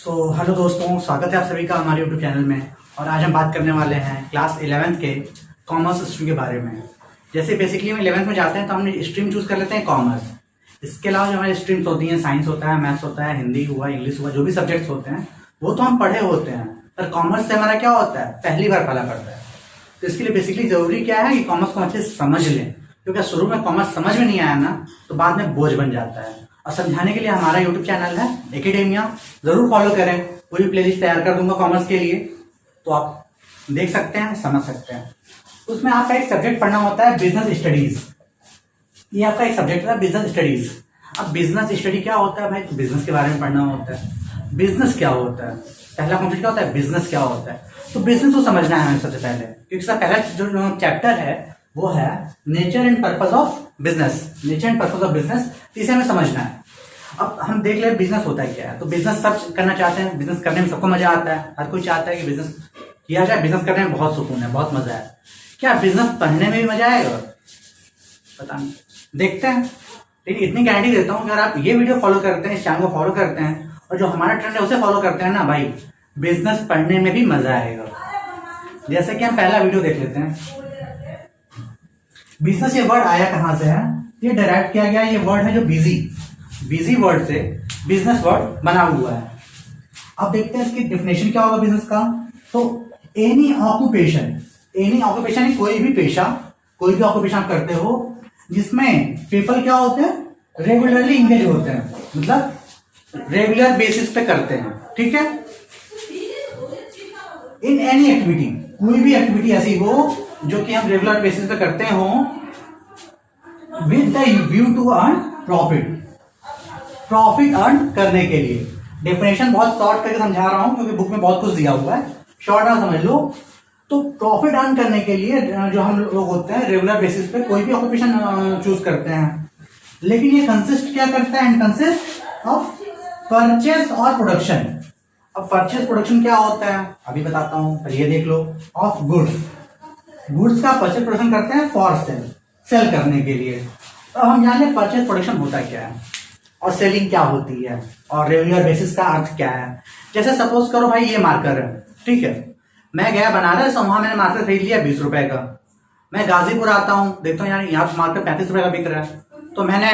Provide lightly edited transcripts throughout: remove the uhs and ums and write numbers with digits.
Hello दोस्तों, स्वागत है आप सभी का हमारे यूट्यूब चैनल में। और आज हम बात करने वाले हैं क्लास 11th के कॉमर्स स्ट्रीम के बारे में। जैसे बेसिकली हम 11th में जाते हैं तो हम स्ट्रीम चूज कर लेते हैं कॉमर्स। इसके अलावा जो हमारी स्ट्रीम्स होती हैं, साइंस होता है, मैथ्स होता है, हिंदी हुआ, इंग्लिश हुआ, जो भी सब्जेक्ट्स होते हैं वो तो हम पढ़े होते हैं। पर कॉमर्स से हमारा क्या होता है, पहली बार पढ़ा पड़ता है। तो इसके लिए बेसिकली जरूरी क्या है कि कॉमर्स को अच्छे से समझ लें, क्योंकि शुरू में कॉमर्स समझ में नहीं आया ना तो बाद में बोझ बन जाता है। और समझाने के लिए हमारा यूट्यूब चैनल है एकेडेमिया, जरूर फॉलो करें। पूरी प्लेलिस्ट तैयार कर दूंगा कॉमर्स के लिए, तो आप देख सकते हैं, समझ सकते हैं। उसमें आपका एक सब्जेक्ट पढ़ना होता है बिजनेस स्टडीज। ये आपका एक सब्जेक्ट है बिजनेस स्टडीज। अब बिजनेस स्टडी क्या होता है भाई, तो बिजनेस के बारे में पढ़ना होता है। बिजनेस क्या होता है, पहला कॉन्सेप्ट क्या होता है, बिजनेस क्या होता है। तो बिजनेस को समझना है हमें सबसे पहले, क्योंकि सबसे पहला जो चैप्टर है वो है nature and purpose of business. Nature and purpose of business, इसे हमें समझना है। अब हम देख ले बिजनेस होता है क्या है। तो बिजनेस सब करना चाहते हैं, बिजनेस करने में सबको मजा आता है। हर कोई चाहता है कि बिजनेस किया जाए। बिजनेस करने में बहुत सुकून है, बहुत मजा है। क्या बिजनेस पढ़ने में भी मजा आएगा, पता नहीं, देखते हैं। लेकिन इतनी गारंटी देता हूँ कि अगर आप ये वीडियो फॉलो करते हैं, इस चैनल को फॉलो करते हैं और जो हमारा ट्रेंड है उसे फॉलो करते हैं ना भाई, बिजनेस पढ़ने में भी मजा आएगा। जैसे कि हम पहला वीडियो देख लेते हैं। बिजनेस ये वर्ड आया कहां से है, ये डायरेक्ट किया गया। ये वर्ड है जो बिजी वर्ड से बिजनेस वर्ड बना हुआ है। अब देखते हैं इसकी डेफिनेशन क्या होगा बिजनेस का। तो एनी ऑक्यूपेशन, कोई भी पेशा, कोई भी ऑक्यूपेशन आप करते हो जिसमें पीपल क्या होते हैं, रेगुलरली इंगेज होते हैं, मतलब रेगुलर बेसिस पे करते हैं, ठीक है। इन एनी एक्टिविटी, कोई भी एक्टिविटी ऐसी हो जो कि हम रेगुलर बेसिस पे करते हो with the view to earn profit earn करने के लिए। डेफिनेशन बहुत शॉर्ट करके समझा रहा हूं क्योंकि बुक में बहुत कुछ दिया हुआ है, शॉर्ट में समझ लो। तो प्रॉफिट अर्न करने के लिए जो हम लोग होते हैं रेगुलर बेसिस पे कोई भी ऑक्यूपेशन चूज करते हैं। लेकिन ये कंसिस्ट क्या करता है, कंसिस्ट ऑफ परचेस और प्रोडक्शन। अब परचेस प्रोडक्शन क्या होता है अभी बताता हूं, पर ये देख लो। ऑफ गुड्स का परचेस प्रोडक्शन करते हैं फॉर सेल करने के लिए। तो हम जाने परचेस प्रोडक्शन होता क्या है और सेलिंग क्या होती है और रेगुलर बेसिस का अर्थ क्या है। जैसे सपोज करो भाई ये मार्कर है, ठीक है। मैं गया बनारस और वहां मैंने मार्कर खरीद लिया 20 रुपए का। मैं गाजीपुर आता हूँ, देखता हूँ यार यहाँ मार्कर 35 रुपए का बिक रहा है। तो मैंने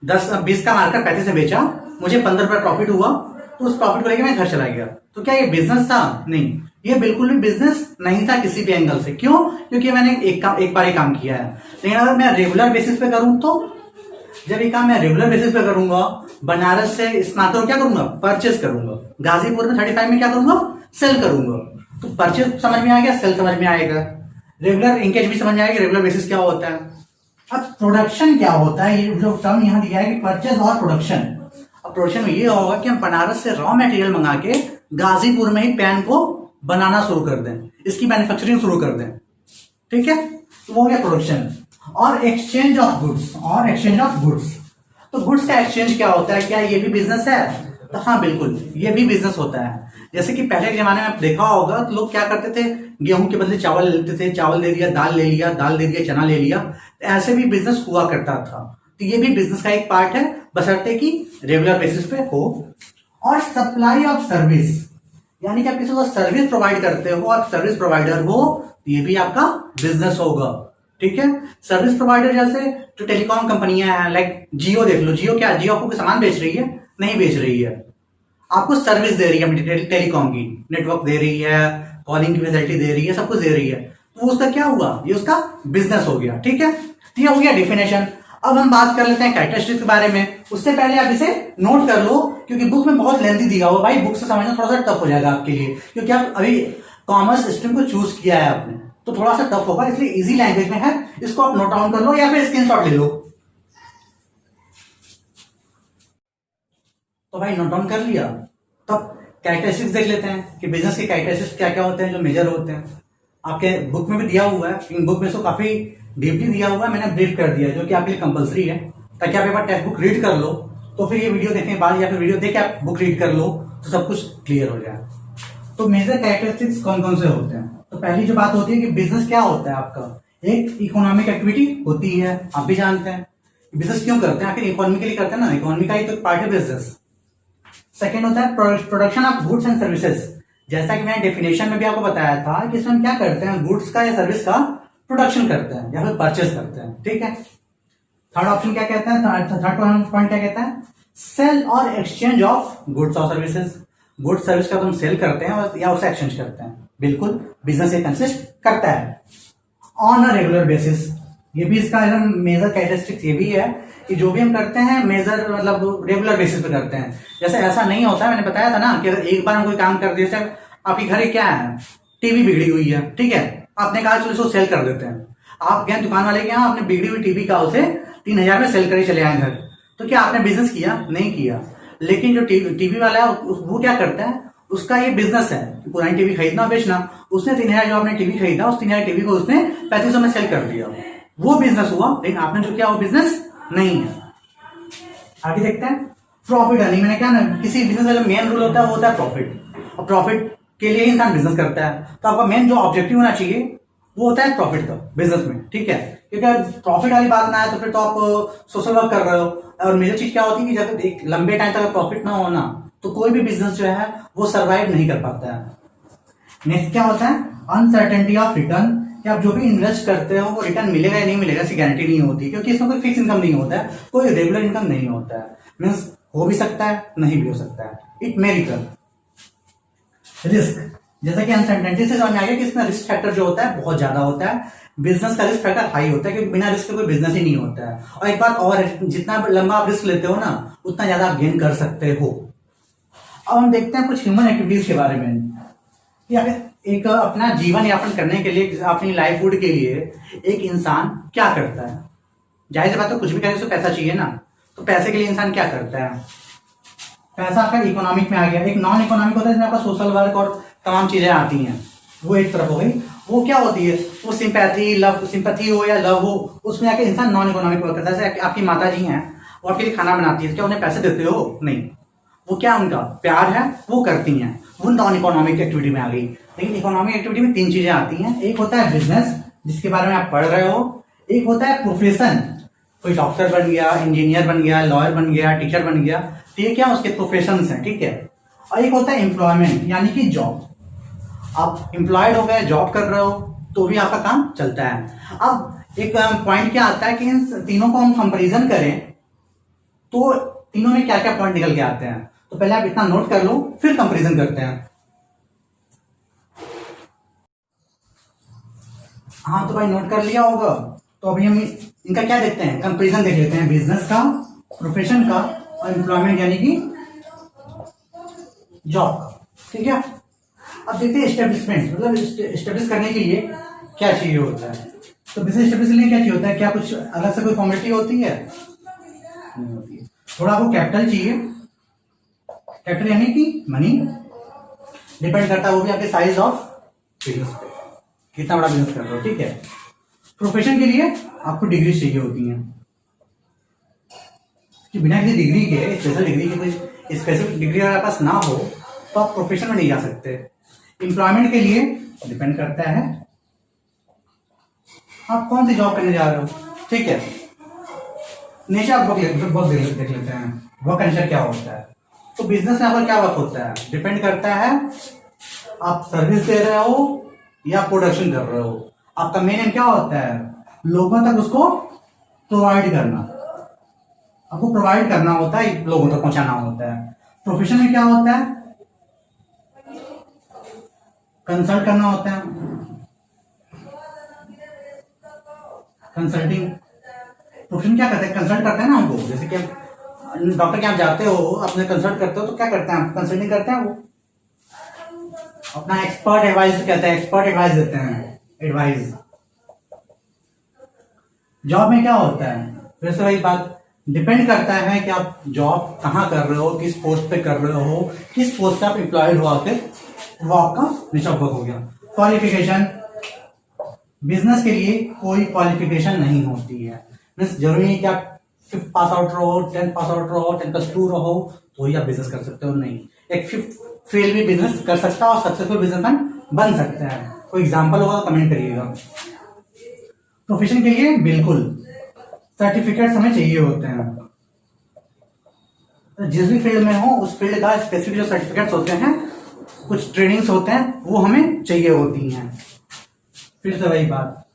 20 का मार्कर 35 में बेचा, मुझे 15 रुपए प्रॉफिट हुआ। तो उस प्रॉफिट को लेकर मैं घर चला गया। तो क्या ये बिजनेस था? नहीं, ये बिल्कुल भी बिजनेस नहीं था किसी भी एंगल से। क्यों? क्योंकि मैंने एक बार ही काम किया है। लेकिन अगर मैं रेगुलर बेसिस पे करूं, तो जब ये काम मैं रेगुलर बेसिस पे करूंगा, बनारस से इस मार्कर को क्या करूंगा, परचेस करूंगा। गाजीपुर में 35 में क्या करूंगा, सेल करूंगा। तो परचेस समझ में आ गया, सेल समझ में आएगा, रेगुलर इंकेज भी समझ में आएगी, रेगुलर बेसिस क्या होता है। अब प्रोडक्शन क्या होता है, ये जो टर्म यहाँ दिया है कि परचेस और प्रोडक्शन। अब प्रोडक्शन में ये होगा कि हम बनारस से रॉ मटेरियल मंगा के गाजीपुर में ही पेन को बनाना शुरू कर दें, इसकी मैन्युफैक्चरिंग शुरू कर दें, ठीक है। तो वो हो गया प्रोडक्शन। और एक्सचेंज ऑफ गुड्स, तो गुड्स का एक्सचेंज क्या होता है, क्या ये भी बिजनेस है? तो हाँ बिल्कुल, ये भी बिजनेस होता है। जैसे कि पहले के जमाने में आप देखा होगा तो लोग क्या करते थे, गेहूं के बदले चावल लेते थे, चावल दे दिया, दाल ले लिया, दाल दे दिया, चना ले लिया। तो ऐसे भी बिजनेस हुआ करता था। तो ये भी बिजनेस का एक पार्ट है, बशर्ते कि रेगुलर बेसिस पे हो। और सप्लाई ऑफ सर्विस, यानी कि आप किसी को सर्विस प्रोवाइड करते हो, आप सर्विस प्रोवाइडर हो, तो ये भी आपका बिजनेस होगा, ठीक है। सर्विस प्रोवाइडर जैसे जो टेलीकॉम कंपनियां हैं, लाइक जियो देख लो। जियो क्या, जियो आपको सामान बेच रही है? नहीं बेच रही है, आपको सर्विस दे रही है टेलीकॉम की, नेटवर्क दे रही है, कॉलिंग की फैसिलिटी दे रही है, सब कुछ दे रही है। तो उसका क्या हुआ, ये उसका बिजनेस हो गया, ठीक है। तो ये हो गया डिफिनेशन। अब हम बात कर लेते हैं कैरेक्टरिस्टिक्स के बारे में। उससे पहले आप इसे नोट कर लो, क्योंकि बुक में बहुत लेंथी दिया हुआ भाई, बुक से समझना थोड़ा सा टफ हो जाएगा आपके लिए, क्योंकि आप अभी कॉमर्स स्ट्रीम को चूज किया है आपने, तो थोड़ा सा टफ होगा, इसलिए इजी लैंग्वेज में है। इसको आप नोट डाउन कर लो या फिर स्क्रीनशॉट ले लो। तो भाई नोट डाउन कर लिया, तब कैरेक्टरिस्टिक्स देख लेते हैं कि बिजनेस के कैरेक्टरिस्टिक्स क्या क्या होते हैं जो मेजर होते हैं। आपके बुक में भी दिया हुआ है, इन बुक में से काफी डीपली दिया हुआ है, मैंने ब्रीफ कर दिया जो कि आपके लिए कंपलसरी है, ताकि आप एक बार टेक्स्ट बुक रीड कर लो, तो फिर ये वीडियो देखने के बाद या फिर वीडियो देख के आप बुक रीड कर लो तो सब कुछ क्लियर हो जाए। तो मेजर कैरेक्टरिस्टिक्स कौन कौन से होते हैं। तो पहली जो बात होती है कि बिजनेस क्या होता है आपका, एक इकोनॉमिक एक्टिविटी होती है। आप भी जानते हैं बिजनेस क्यों करते हैं, आखिर इकोनॉमी के लिए करते हैं ना, इकोनॉमी का ही तो पार्ट है बिजनेस। सेकेंड होता है production of goods and services. जैसा कि मैंने डेफिनेशन में भी आपको बताया था कि इसमें हम क्या करते हैं, गुड्स का या सर्विस का प्रोडक्शन करते हैं या फिर परचेज करते हैं, ठीक है। थर्ड ऑप्शन क्या कहता है, थर्ड पॉइंट क्या कहता है, सेल और एक्सचेंज ऑफ गुड्स और सर्विसेज। गुड्स सर्विस का हम सेल करते हैं या उसे एक्सचेंज करते हैं, बिल्कुल बिजनेस ये कंसिस्ट करता है ऑन अ रेगुलर बेसिस। ये भी इसका मेजर कैरेक्टरिस्टिक्स ये भी है कि जो भी हम करते हैं मेजर मतलब रेगुलर बेसिस पे करते हैं। जैसे ऐसा नहीं होता है, मैंने बताया था ना कि अगर एक बार हम कोई काम कर दिए, जैसे आपके घर क्या है, टीवी बिगड़ी हुई है, ठीक है, आपने कहा चलो इसको सेल कर देते हैं। आप गए दुकान वाले के यहाँ, आपने बिगड़ी हुई टीवी का उसे 3,000 में सेल करे चले आए घर, तो क्या आपने बिजनेस किया? नहीं किया। लेकिन जो टीवी वाला है वो क्या करता है, उसका ये बिजनेस है पुरानी टीवी खरीदना और बेचना। उसने 3,000 जो आपने टीवी खरीदा, उस 3,000 टीवी को उसने 3,500 में सेल कर दिया, वो बिजनेस हुआ। लेकिन आपने जो किया वो बिजनेस नहीं है। आगे देखते हैं प्रॉफिट अर्निंग। मैंने क्या ना, किसी बिजनेस का जो मेन रूल होता है वो होता है प्रॉफिट, और प्रॉफिट के लिए इंसान बिजनेस करता है। तो आपका मेन जो ऑब्जेक्टिव होना चाहिए वो होता है प्रॉफिट का बिजनेस में, ठीक है। क्योंकि अगर प्रॉफिट वाली बात ना है तो फिर तो आप सोशल वर्क कर रहे हो। और मेजर चीज क्या होती है कि जब एक लंबे टाइम तक प्रॉफिट ना होना तो कोई भी बिजनेस जो है वो सर्वाइव नहीं कर पाता है। नेक्स्ट क्या होता है, अनसर्टेनिटी ऑफ रिटर्न, कि आप जो भी इन्वेस्ट करते हो वो रिटर्न मिलेगा या नहीं मिलेगा इसकी गारंटी नहीं होती, क्योंकि इसमें कोई फिक्स इनकम नहीं होता है, कोई रेगुलर इनकम नहीं होता है। मीन्स हो भी सकता है, नहीं भी हो सकता है, इट मे रिटर्न। रिस्क, जैसा कि अनसर्टेनिटी से समझ में आ गया कि इसमें रिस्क फैक्टर जो होता है बहुत ज्यादा होता है। बिजनेस का रिस्क फैक्टर हाई होता है, क्योंकि बिना रिस्क के कोई बिजनेस ही नहीं होता है। और एक बात और है, जितना लंबा आप रिस्क लेते हो ना उतना ज्यादा आप गेन कर सकते हो। अब हम देखते हैं कुछ ह्यूमन एक्टिविटीज के बारे में, कि अगर एक अपना जीवन यापन करने के लिए, अपनी लाइवहुड के लिए एक इंसान क्या करता है। जाहिर सी बात है, कुछ भी करने से पैसा चाहिए ना, तो पैसे के लिए इंसान क्या करता है। पैसा आपका इकोनॉमिक में आ गया, एक नॉन इकोनॉमिक होता है जिसमें आपका सोशल वर्क और तमाम चीजें आती हैं, वो एक तरफ हो गई। वो क्या होती है, वो सिंपैथी हो या लव हो, उसमें आके इंसान नॉन इकोनॉमिक वर्क करता है। जैसे आपकी माता जी हैं, वो आपके लिए खाना बनाती है, क्या उन्हें पैसे देते हो? नहीं, वो क्या उनका प्यार है, वो करती हैं, वो नॉन इकोनॉमिक एक्टिविटी में आ गई। लेकिन इकोनॉमिक एक्टिविटी में 3 चीजें आती हैं। एक होता है बिजनेस, जिसके बारे में आप पढ़ रहे हो। एक होता है प्रोफेशन, कोई डॉक्टर बन गया, इंजीनियर बन गया, लॉयर बन गया, टीचर बन गया, तो ये क्या उसके प्रोफेशन हैं, ठीक है। और एक होता है एम्प्लॉयमेंट, यानी कि जॉब। आप एम्प्लॉयड हो गए, जॉब कर रहे हो, तो भी आपका काम चलता है। अब एक पॉइंट क्या आता है कि इन तीनों को हम कंपैरिजन करें तो तीनों में क्या क्या पॉइंट निकल के आते हैं। तो पहले आप इतना नोट कर लो, फिर कंपैरिजन करते हैं। हाँ तो भाई नोट कर लिया होगा। तो अभी हम इनका क्या देखते हैं, कंपैरिजन देख लेते हैं, बिजनेस का, प्रोफेशन का और एम्प्लॉयमेंट यानी कि जॉब का, ठीक है। अब देखते हैं एस्टेब्लिशमेंट, मतलब एस्टेब्लिश करने के लिए क्या चाहिए होता है। तो बिजनेस एस्टेब्लिश करने के लिए क्या चाहिए होता है, क्या कुछ अलग से कोई फॉर्मेलिटी होती है? नहीं होती है। थोड़ा आपको कैपिटल चाहिए, कैपिटल यानी कि मनी। डिपेंड करता है वो भी आपके साइज ऑफ बिजनेस पे, कितना बड़ा बिजनेस कर रहे हो, ठीक है। प्रोफेशन के लिए आपको डिग्री चाहिए होती है, कि बिना किसी डिग्री के, स्पेशल डिग्री के, कोई स्पेसिफिक डिग्री अगर आपके पास ना हो तो आप प्रोफेशन में नहीं जा सकते। एम्प्लॉयमेंट के लिए डिपेंड करता है आप कौन सी जॉब करने जा रहे हो, ठीक है। नेचर ऑफ वर्क देख लेते हैं, वर्क का नेचर क्या होता है। तो बिजनेस में आपका क्या वर्क होता है, डिपेंड करता है आप सर्विस दे रहे हो या प्रोडक्शन कर रहे हो। आपका मेन एम क्या होता है, लोगों तक उसको प्रोवाइड करना, आपको प्रोवाइड करना होता है, लोगों तक पहुंचाना होता है। प्रोफेशन में क्या होता है, कंसल्ट करना होता है, कंसल्टिंग। प्रोफेशन क्या करते हैं, कंसल्ट करते हैं ना हमको। जैसे कि डॉक्टर के आप जाते हो, अपने कंसल्ट करते हो, तो क्या करते हैं आप, कंसल्टिंग करते हैं। वो अपना एक्सपर्ट एडवाइस कहते हैं, एक्सपर्ट एडवाइस देते हैं, एडवाइस। जॉब में क्या होता है, फिर से वही बात, डिपेंड करता है कि आप जॉब कहाँ कर रहे हो, किस पोस्ट पे कर रहे हो, किस पोस्ट पे आप एम्प्लॉयड हो, आके वो आपका नेचर ऑफ वर्क हो गया। क्वालिफिकेशन, बिजनेस के लिए कोई क्वालिफिकेशन नहीं होती है। मीन्स जरूरी नहीं कि आप 5th पास आउट रहो, 10th पास आउट रहो, 10+2 रहो तो ही आप बिजनेस कर सकते हो, नहीं। एक 5th फेल भी बिजनेस कर सकता है और सक्सेसफुल बिजनेसमैन बन सकता है। कोई एग्जांपल होगा तो कमेंट करिएगा। प्रोफेशन के लिए बिल्कुल सर्टिफिकेट हमें चाहिए होते हैं। तो जिस भी फील्ड में हो उस फील्ड का स्पेसिफिक जो सर्टिफिकेट्स होते हैं, कुछ ट्रेनिंग्स होते हैं, वो हमें चाहिए होती हैं। फिर से वही बात,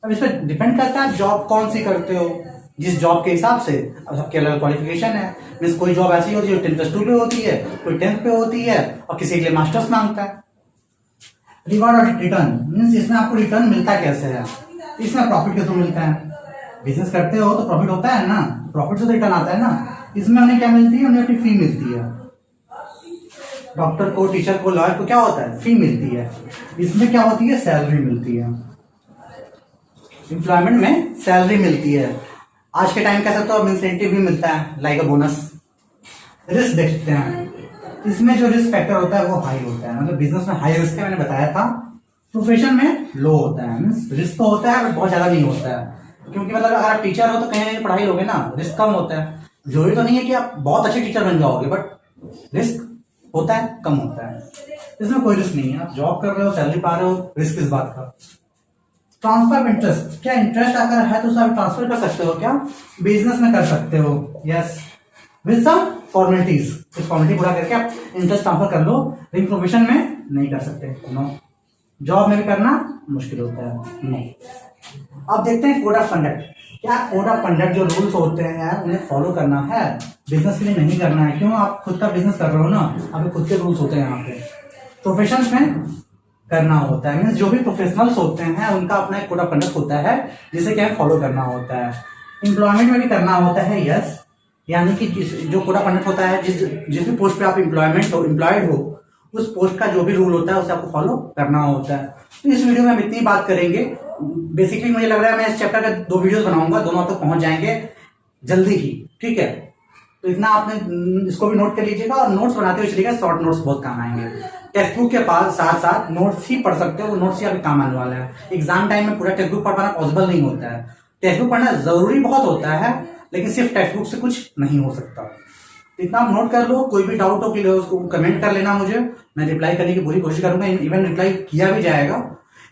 अब इस पर डिपेंड करता है जॉब कौन सी करते हो, जिस जॉब के हिसाब से अब सबके अलग क्वालिफिकेशन है। मीन्स कोई जॉब ऐसी होती है जो 10+2 पे होती है, कोई 10th पे होती है, और किसी के लिए मास्टर्स मांगता है। रिवॉर्ड और रिटर्न मीन्स इसमें आपको रिटर्न मिलता कैसे है, इसमें प्रॉफिट कैसे मिलता है। बिजनेस करते हो तो प्रॉफिट होता है ना, प्रॉफिट से तो रिटर्न आता है ना। इसमें उन्हें क्या मिलती है, उन्हें अपनी फी मिलती है। डॉक्टर को, टीचर को, लॉयर को क्या होता है, फी मिलती है। इसमें क्या होती है, सैलरी मिलती है। एम्प्लॉयमेंट में सैलरी मिलती है। आज के टाइम कैसे तो इंसेंटिव भी मिलता है, लाइक अ बोनस। रिस्क देखते हैं, इसमें जो रिस्क फैक्टर होता है वो हाई होता है, मतलब बिजनेस में हाई रिस्क है, मैंने बताया था। प्रोफेशन में लो होता है, मीन्स रिस्क तो होता है बट बहुत ज्यादा नहीं होता है, क्योंकि मतलब अगर आप टीचर हो तो कहीं ना कहीं पढ़ाई लोगे ना, रिस्क कम होता है। जरूरी तो नहीं है कि आप बहुत अच्छे टीचर बन जाओगे, बट रिस्क होता है, कम होता है। इसमें कोई रिस्क नहीं है, आप जॉब कर रहे हो, सैलरी पा रहे हो, रिस्क किस बात का। ट्रांसफर ऑफ इंटरेस्ट, क्या इंटरेस्ट अगर है तो उसे आप ट्रांसफर कर सकते हो, क्या बिजनेस में कर सकते हो, यस, विद सम फॉर्मेलिटीज। कुछ फॉर्मेलिटी पूरा करके आप इंटरेस्ट ट्रांसफर कर लो, लेकिन प्रोफेशन में नहीं कर सकते, नो। जॉब में भी करना मुश्किल होता है, नो। अब देखते हैं कोड ऑफ कंडक्ट। क्या कोड ऑफ कंडक्ट जो रूल्स होते हैं उन्हें फॉलो करना है, बिजनेस के लिए नहीं करना है। क्यों, आप खुद का बिजनेस कर रहे हो ना, आपके खुद के रूल्स होते हैं यहाँ पे। प्रोफेशन में करना होता है, मीन्स जो भी प्रोफेशनल्स होते हैं उनका अपना एक कोड ऑफ कंडक्ट होता है जिसे क्या फॉलो करना होता है। एम्प्लॉयमेंट में भी करना होता है, यस, यानी कि जो कोड ऑफ कंडक्ट होता है, जिस भी पोस्ट पे आप एम्प्लॉयड हो, उस पोस्ट का जो भी रूल होता है उसे आपको फॉलो करना होता है। तो इस वीडियो में हम इतनी बात करेंगे। बेसिकली मुझे लग रहा है मैं इस चैप्टर के 2 वीडियोस बनाऊंगा, दोनों आप तक पहुंच जाएंगे जल्दी ही, ठीक है। तो इतना आपने इसको भी नोट कर लीजिएगा, और नोट्स बनाते हुए चलिएगा, शॉर्ट नोट्स बहुत काम आएंगे। टेक्स्ट बुक के पास साथ साथ नोट्स ही पढ़ सकते हो, वो नोट्स ही आपके काम आने वाला है। एग्जाम टाइम में पूरा टेक्स्ट बुक पढ़ पाना पॉसिबल नहीं होता है। टेक्स्ट बुक पढ़ना जरूरी बहुत होता है, लेकिन सिर्फ टेक्स्ट बुक से कुछ नहीं हो सकता। इतना आप नोट कर लो, कोई भी डाउट हो कि उसको कमेंट कर लेना मुझे, मैं रिप्लाई करने की पूरी कोशिश करूंगा, इवन रिप्लाई किया भी जाएगा।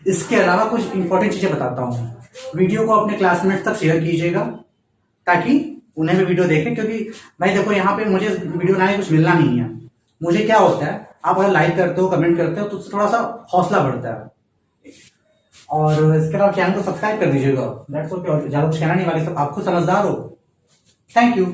इसके अलावा कुछ इंपॉर्टेंट चीजें बताता हूँ, वीडियो को अपने क्लासमेट्स तक शेयर कीजिएगा ताकि उन्हें भी वीडियो देखें, क्योंकि भाई देखो यहाँ पे मुझे वीडियो बनाने कुछ मिलना नहीं है। मुझे क्या होता है, आप अगर लाइक करते हो, कमेंट करते हो तो उससे थोड़ा सा हौसला बढ़ता है। और इसके अलावा चैनल को सब्सक्राइब कर दीजिएगा, दैट्स ओके। और ज्यादा कुछ कहना नहीं, वाले सब आप खुद समझदार हो। Thank you.